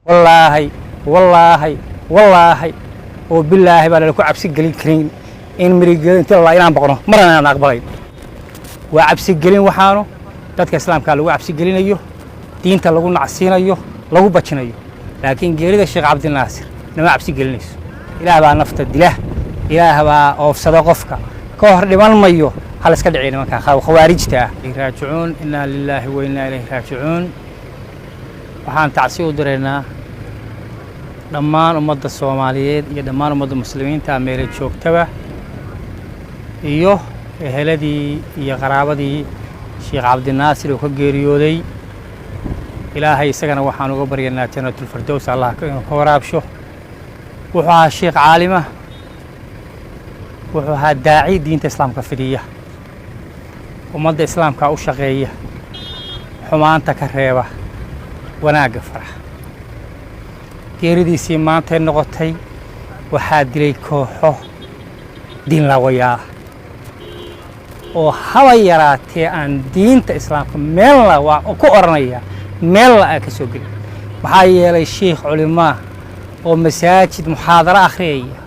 والله والله والله وبالله بلا لكو عبسي قلين كرين إن مريقين انت الله إنان بقنو مرنا أنا أقبلين وعبسي قلين وحانو دادك إسلام كان لو عبسي قلين أيوه دينتا لغو نعسين أيوه لغو باتشن أيوه لكن قريد الشيخ عبد الناصر نما عبسي قلينيس إله بقى نفط الدله إله بقى أوفسد قفك كوهر لمن ميو خلص كدعينا مكان خوارجته راجعون إنا لله وإنا إليه راجعون waxaan tacsiyo u direynaa dhammaan ummadda Soomaaliyeed iyo dhammaan ummadda muslimiinta meelay joogtaba iyo eheladii iyo qaraabadii Sheekh Cabdi Naasir oo ka geeriyooday Ilaahay isagana waxaan uga baryaynaa jannatul firdaws Allah ka waraabsho wuxuu ahaa sheekh caalima wuxuu ahaa daaci diinta islaamka fidiya ummadda islaamka u shaqeeya xumaanta ka reeba wanaaga farax geeridiisii maanta noqotay waxaa dilay kooxo diin lawayaa oo haba yaraatee aan diinta islaamka meel la ku oranaya meel la ka soo gelin waxaa yeelay sheekh culimaa oo masaajid muxaadara akhriyaya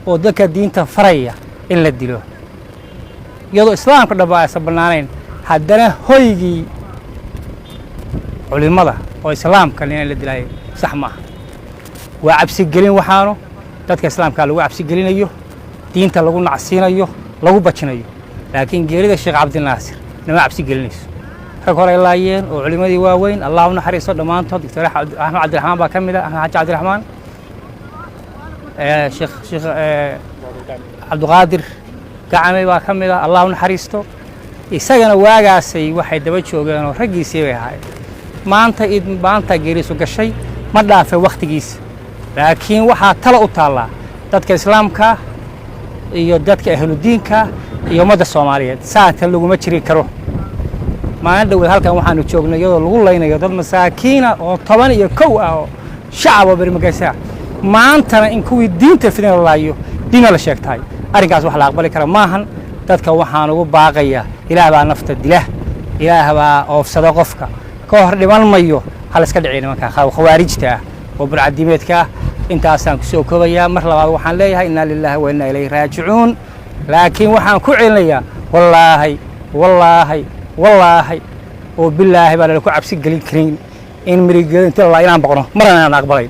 oo dadka diinta faraya in la dilo iyadoo islaamka dhabaa aysan bannaanayn haddana hoygii culimada oo islaamka in la dilay sax ma waa cabsi gelin waxaanu dadka islaamka lagu cabsi gelinayo diinta lagu nacsiinayo lagu bajinayo laakiin geerida Sheekh Cabdi Naasir nama cabsi gelinayso rag hore laayeen oo culimadii waaweyn Allahu naxariiso dhamaantood Dr. Axmed Cabdiraxmaan baa kamid ah Xaaji Cabdiraxmaan Sheekh Cabdiqaadir gacmay baa kamid ah Allahu naxariisto isagana waagaasay waxay daba joogeen oo ragiisii bay ahaayeen maanta geerisu gashay ma dhaafay waqtigiisa laakiin waxa tala u taala dadka islaamka iyo dadka ahlu diinka iyo ummadda Soomaaliyeed saanta lagu ma jiri karo ma dhaw halkan waxaanu joognay iyadoo lagu leynayo dad masaakiina oo 11 ah oo shacab bari magaysa maantana in kuwii diinta fidin laayo diina la sheegtay arigaas wax la aqbali kara maahan dadka waxaan ugu baaqaya Ilaah baa nafta dilah Ilaah baa oofsada qofka كوهر لمن ميو خلص كدعينا مكان خوارجته وبرعديمتك انت أصلاً كسو كوبيا مرحبا وحن ليها إنا لله وإنا إليه راجعون لكن وحن كعليا والله والله والله وبالله بلا لكو عبسي قليل كرين إن مريقين انت الله إنان بقنو مرنا أنا أقبلين